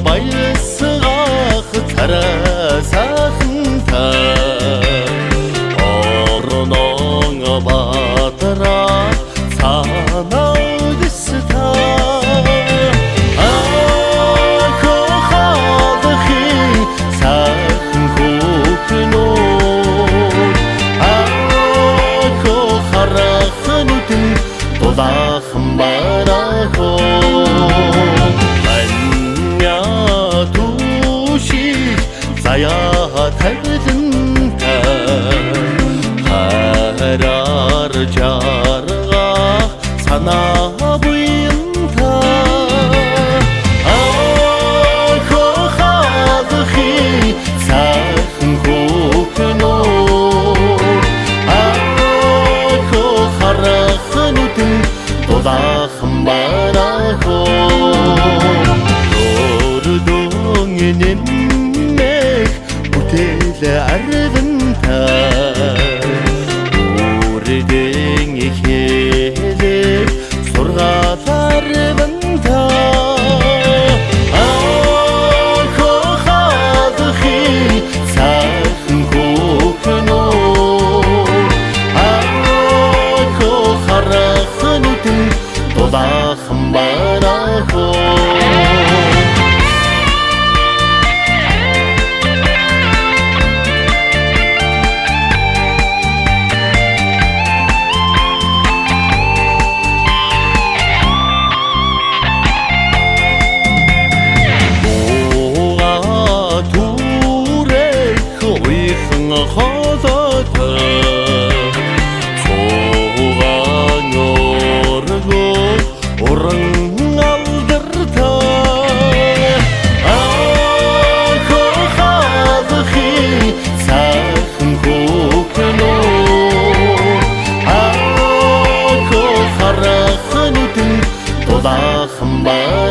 байсығақ тарасақында орның батыра санау дісіта ақы қалықи сақын көкінор ақы қарақын үтін додақын барақы Заятырдыңда қарар жарға сана бұйында ақы қалықи сақын көкінор ақы қарақын үтін додақын барақы көрдің енен Әрвінта Үрдің екелік сұрғатарвінта Ақы қалықи сақын көкінор Ақы қарақын үтін додақын барақы Қадады соған орғы ұрың алдырды ақы қалықи сақын көкінор ақы қарақын үтін додақын бар